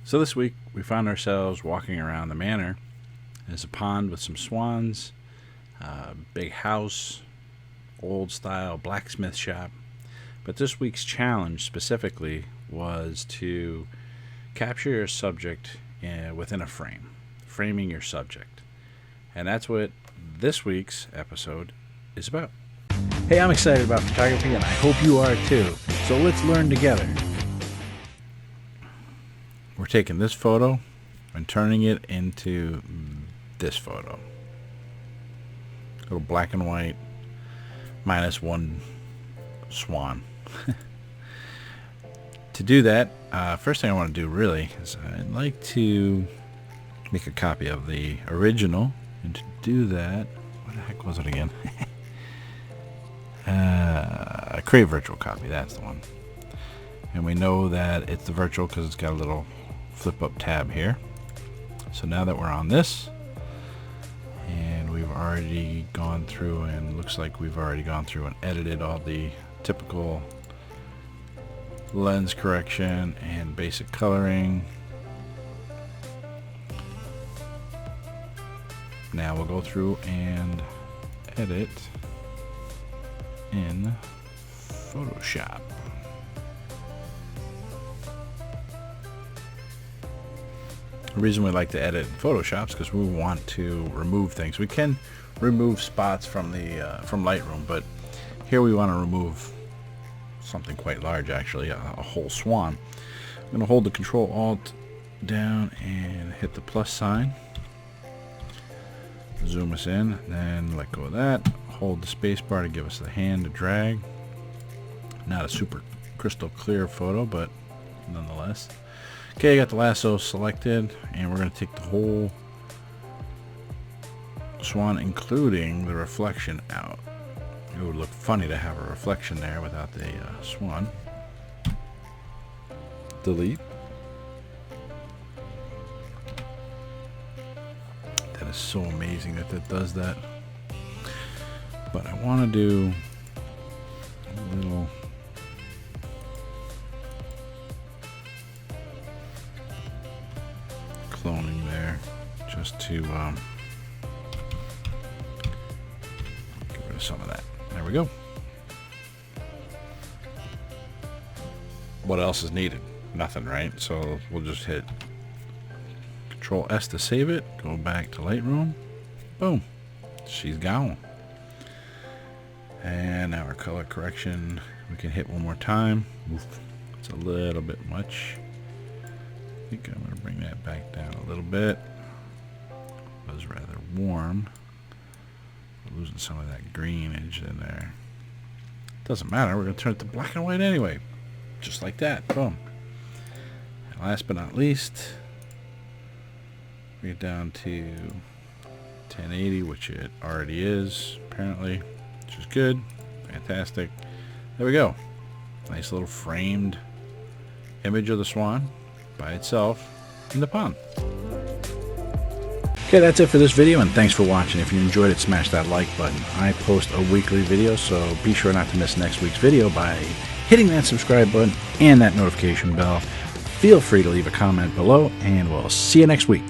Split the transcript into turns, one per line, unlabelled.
So this week we found ourselves walking around the manor. There's a pond with some swans, big house, old style blacksmith shop. But this week's challenge specifically was to capture your subject within a frame, framing your subject. And that's what this week's episode is about. Hey, I'm excited about photography and I hope you are too. So let's learn together. We're taking this photo and turning it into this photo. A little black and white, minus one swan. To do that, first thing I want to do really is I'd like to make a copy of the original. And to do that, what the heck was it again? Create virtual copy, that's the one. And we know that it's the virtual because it's got a little flip up tab here. So now that we're on this, and we've already gone through, and looks like we've already gone through and edited all the typical lens correction and basic coloring. Now we'll go through and edit in Photoshop. The reason we like to edit in Photoshop is because we want to remove things. We can remove spots from the from Lightroom, but here we want to remove something quite large, actually, a whole swan. I'm going to hold the Control-Alt down and hit the plus sign. Zoom us in, then let go of that. Hold the space bar to give us the hand to drag. Not a super crystal clear photo, but nonetheless. Okay, I got the lasso selected, and we're going to take the whole swan, including the reflection, out. It would look funny to have a reflection there without the swan. Delete. That is so amazing that that does that. But I want to do a little cloning there, just to get rid of some of that. There we go. What else is needed? Nothing, right? So we'll just hit Control S to save it, go back to Lightroom, boom, she's gone. And now our color correction, we can hit one more time. Oof, it's a little bit much. I think I'm going to bring that back down a little bit. It was rather warm. We're losing some of that greenage in there. Doesn't matter, we're going to turn it to black and white anyway. Just like that, boom. And last but not least, bring it down to 1080, which it already is, apparently, which is good. Fantastic. There we go. Nice little framed image of the swan by itself in the pond. Okay, that's it for this video, and thanks for watching. If you enjoyed it, smash that like button. I post a weekly video, so be sure not to miss next week's video by hitting that subscribe button and that notification bell. Feel free to leave a comment below, and we'll see you next week.